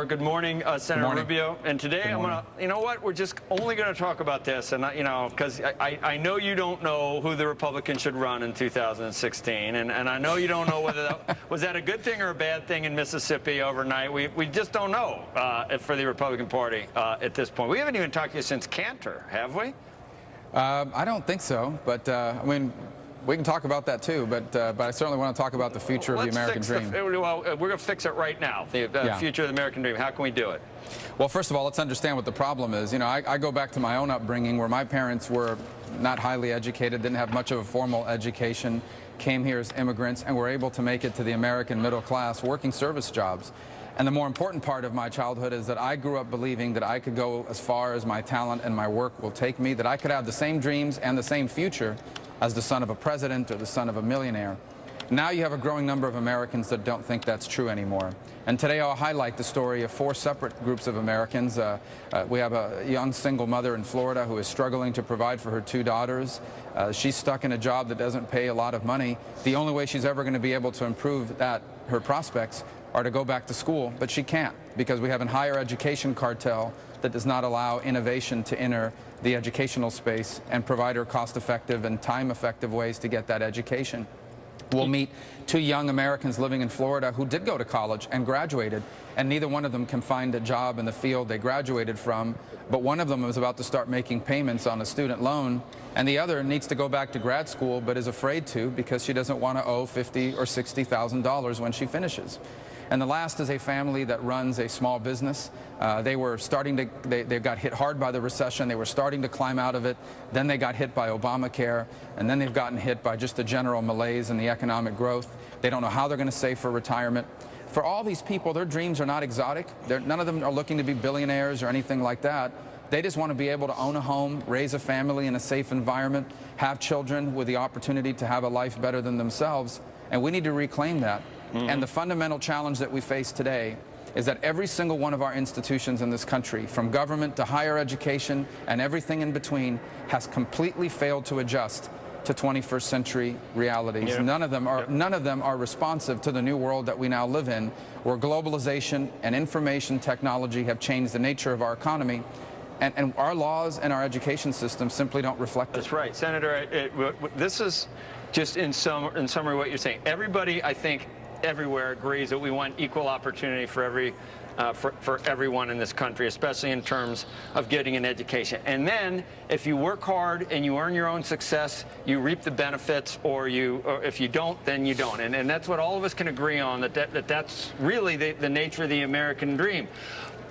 Good morning, Senator Rubio. And today I'm going to, you know what, we're just only going to talk about this. And, you know, because I know you don't know who the Republicans should run in 2016. And I know you don't know whether that was that a good thing or a bad thing in Mississippi overnight. We just don't know for the Republican Party at this point. We haven't even talked to you since Cantor, have we? I don't think so. But, I mean, we can talk about that too, but I certainly want to talk about the future of the American dream. Well, we're going to fix it right now, the future of the American dream. How can we do it? Well, first of all, let's understand what the problem is. You know, I go back to my own upbringing where my parents were not highly educated, didn't have much of a formal education, came here as immigrants, and were able to make it to the American middle class working service jobs. And the more important part of my childhood is that I grew up believing that I could go as far as my talent and my work will take me, that I could have the same dreams and the same future as the son of a president or the son of a millionaire. Now you have a growing number of Americans that don't think that's true anymore. And today I'll highlight the story of 4 separate groups of Americans. We have a young single mother in Florida who is struggling to provide for her 2 daughters. She's stuck in a job that doesn't pay a lot of money. The only way she's ever going to be able to improve her prospects are to go back to school, but she can't because we have a higher education cartel that does not allow innovation to enter the educational space and provide her cost-effective and time-effective ways to get that education. We'll meet 2 young Americans living in Florida who did go to college and graduated, and neither one of them can find a job in the field they graduated from, but one of them is about to start making payments on a student loan, and the other needs to go back to grad school but is afraid to because she doesn't want to owe $50,000 or $60,000 when she finishes. And the last is a family that runs a small business. They got hit hard by the recession. They were starting to climb out of it. Then they got hit by Obamacare. And then they've gotten hit by just the general malaise and the economic growth. They don't know how they're going to save for retirement. For all these people, their dreams are not exotic. None of them are looking to be billionaires or anything like that. They just want to be able to own a home, raise a family in a safe environment, have children with the opportunity to have a life better than themselves. And we need to reclaim that. And the fundamental challenge that we face today is that every single one of our institutions in this country, from government to higher education and everything in between, has completely failed to adjust to 21st century realities. Yeah. None of them are responsive to the new world that we now live in, where globalization and information technology have changed the nature of our economy. And our laws and our education system simply don't reflect it. That's right. Senator, this is just in summary what you're saying. Everybody, I think, everywhere agrees that we want equal opportunity for everyone in this country, especially in terms of getting an education. And then, if you work hard and you earn your own success, you reap the benefits, or if you don't, then you don't. And that's what all of us can agree on, that's really the nature of the American dream.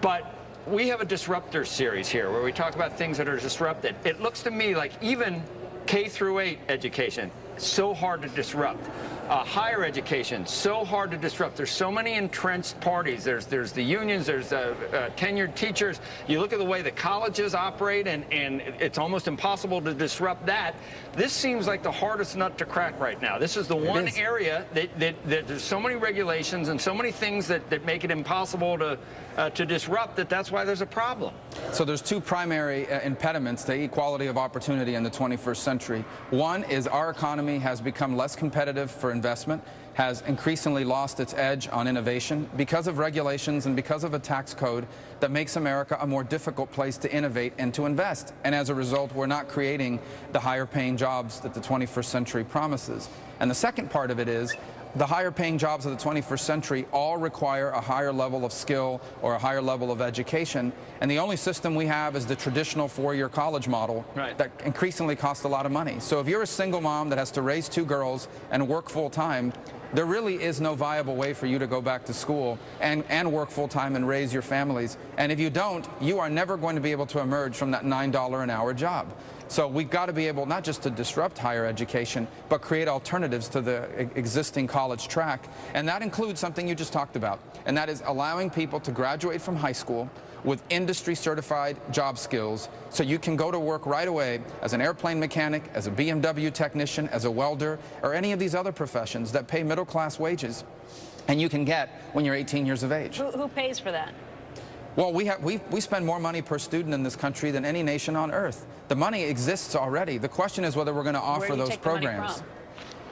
But we have a disruptor series here where we talk about things that are disrupted. It looks to me like even K-8 education, so hard to disrupt. Higher education, so hard to disrupt. There's so many entrenched parties. There's the unions, there's tenured teachers. You look at the way the colleges operate, and it's almost impossible to disrupt that. This seems like the hardest nut to crack right now. This is the one area that there's so many regulations and so many things that make it impossible to disrupt that's why there's a problem. So there's 2 primary impediments to equality of opportunity in the 21st century. One is our economy has become less competitive for investment, has increasingly lost its edge on innovation because of regulations and because of a tax code that makes America a more difficult place to innovate and to invest. And as a result, we're not creating the higher paying jobs that the 21st century promises. And the second part of it is the higher paying jobs of the 21st century all require a higher level of skill or a higher level of education. And the only system we have is the traditional 4-year college model that increasingly costs a lot of money. So if you're a single mom that has to raise 2 girls and work full time, there really is no viable way for you to go back to school and work full time and raise your families. And if you don't, you are never going to be able to emerge from that $9 an hour job. So we've got to be able not just to disrupt higher education, but create alternatives to the existing college track. And that includes something you just talked about, and that is allowing people to graduate from high school with industry-certified job skills so you can go to work right away as an airplane mechanic, as a BMW technician, as a welder, or any of these other professions that pay middle-class wages, and you can get when you're 18 years of age. Who pays for that? Well, we spend more money per student in this country than any nation on earth. The money exists already. The question is whether we're going to offer those programs.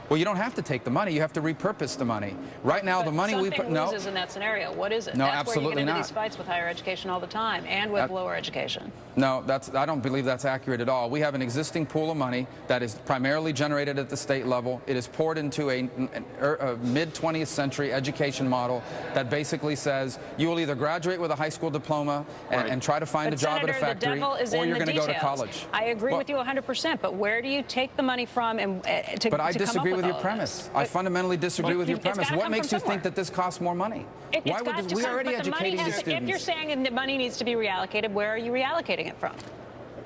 Well, you don't have to take the money. You have to repurpose the money. Right now, But the money we something no. loses in that scenario. What is it? No, That's absolutely where you get into not. these fights with higher education all the time, and with lower education. No, I don't believe that's accurate at all. We have an existing pool of money that is primarily generated at the state level. It is poured into a mid-20th century education model that basically says you will either graduate with a high school diploma and try to find But a job Senator, at a factory, the devil is or in you're the going to go to details. college. I agree with you 100%, but where do you take the money from to But I to come disagree up with all your of premise. this? I fundamentally disagree with your it's gotta premise. What come makes from you think somewhere. that this costs more money? It's Why would got this, to we're come, already but the money educating these has to, if you're students saying that money needs to be reallocated, where are you reallocating it from?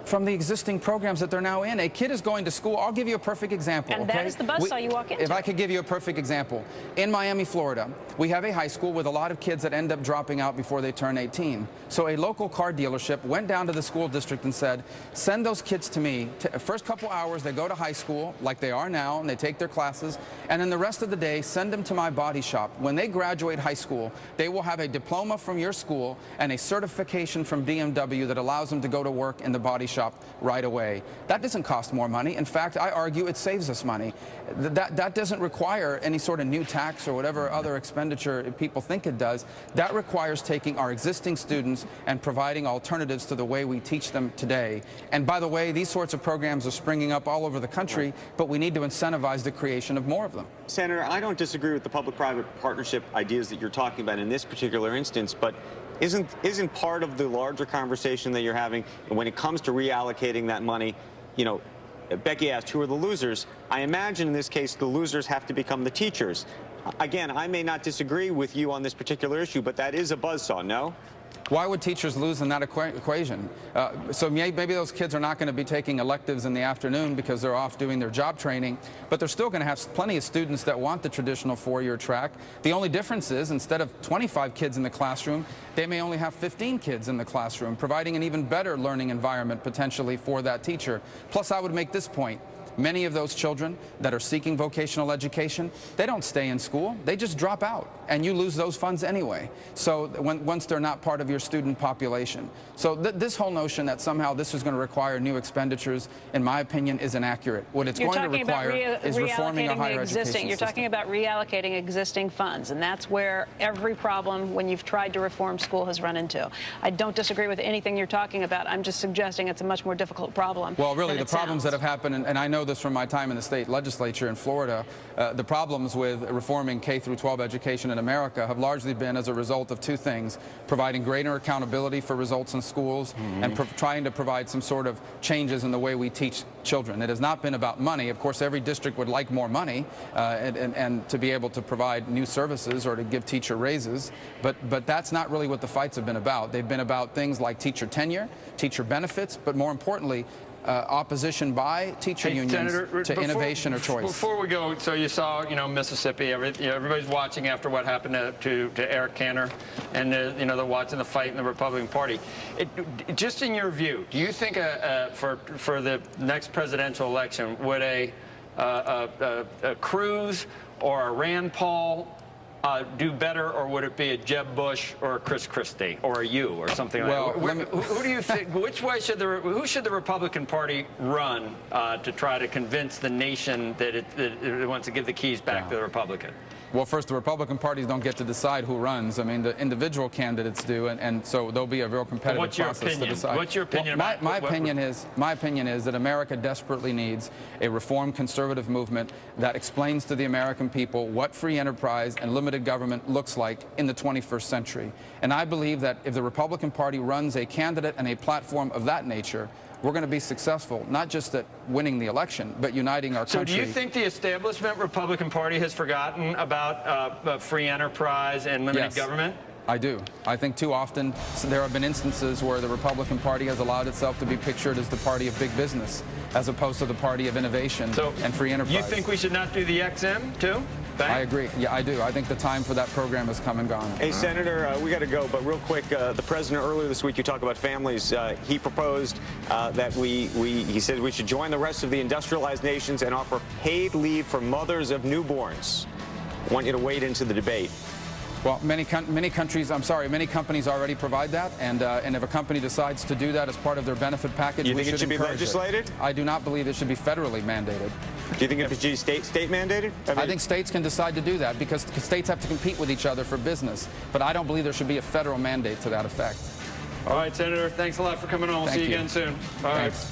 from the existing programs that they're now in. A kid is going to school. I'll give you a perfect example. And okay? that is the buzzsaw you walk into. If I could give you a perfect example. In Miami, Florida, we have a high school with a lot of kids that end up dropping out before they turn 18. So a local car dealership went down to the school district and said, send those kids to me. First couple hours, they go to high school like they are now, and they take their classes. And then the rest of the day, send them to my body shop. When they graduate high school, they will have a diploma from your school and a certification from BMW that allows them to go to work in the body shop right away. That doesn't cost more money. In fact, I argue it saves us money. That doesn't require any sort of new tax or whatever other expenditure people think it does. That requires taking our existing students and providing alternatives to the way we teach them today. And by the way, these sorts of programs are springing up all over the country, but we need to incentivize the creation of more of them. Senator, I don't disagree with the public-private partnership ideas that you're talking about in this particular instance, but isn't part of the larger conversation that you're having when it comes to reallocating that money, you know, Becky asked, who are the losers? I imagine in this case the losers have to become the teachers. Again, I may not disagree with you on this particular issue, but that is a buzzsaw, no? Why would teachers lose in that equation? So maybe those kids are not going to be taking electives in the afternoon because they're off doing their job training, but they're still going to have plenty of students that want the traditional four-year track. The only difference is instead of 25 kids in the classroom, they may only have 15 kids in the classroom, providing an even better learning environment potentially for that teacher. Plus, I would make this point. Many of those children that are seeking vocational education, they don't stay in school. They just drop out, and you lose those funds anyway. So once they're not part of your student population. So this whole notion that somehow this is going to require new expenditures, in my opinion, is inaccurate. What it's going to require is reforming our higher education system. You're talking about reallocating existing funds, and that's where every problem when you've tried to reform school has run into. I don't disagree with anything you're talking about. I'm just suggesting it's a much more difficult problem. Well, really, than the problems that have happened, and I know this from my time in the state legislature in Florida, the problems with reforming K through 12 education in America have largely been as a result of two things: providing greater accountability for results in schools and trying to provide some sort of changes in the way we teach children. It has not been about money. Of course, every district would like more money and to be able to provide new services or to give teacher raises, but that's not really what the fights have been about. They've been about things like teacher tenure, teacher benefits, but more importantly, opposition by teacher unions Senator, to innovation or choice. Before we go, so you saw, Mississippi. Everybody's watching after what happened to Eric Cantor, and they're watching the fight in the Republican Party. Just in your view, do you think for the next presidential election, would a Cruz or a Rand Paul do better, or would it be a Jeb Bush or a Chris Christie or a you or something like that? Who do you think? Which way who should the Republican Party run to try to convince the nation that it wants to give the keys back to the Republican? Well, first, the Republican parties don't get to decide who runs. I mean, the individual candidates do, and so there'll be a real competitive process to decide. What's your opinion? My opinion is that America desperately needs a reformed conservative movement that explains to the American people what free enterprise and limited government looks like in the 21st century. And I believe that if the Republican Party runs a candidate and a platform of that nature, we're going to be successful, not just at winning the election, but uniting our country. So do you think the establishment Republican Party has forgotten about free enterprise and limited government? I do. I think too often there have been instances where the Republican Party has allowed itself to be pictured as the party of big business, as opposed to the party of innovation and free enterprise. You think we should not do the XM, too? I agree. Yeah, I do. I think the time for that program has come and gone. Hey, Senator, we got to go, but real quick, the president earlier this week, you talk about families. He proposed that he said we should join the rest of the industrialized nations and offer paid leave for mothers of newborns. I want you to wade into the debate. Well, many countries, I'm sorry, many companies already provide that, and if a company decides to do that as part of their benefit package, You we think it should be encourage legislated? I do not believe it should be federally mandated. Do you think it should be state mandated? I think states can decide to do that because states have to compete with each other for business, but I don't believe there should be a federal mandate to that effect. All right, Senator, thanks a lot for coming on. We'll Thank see you you. again soon. All right. Thanks.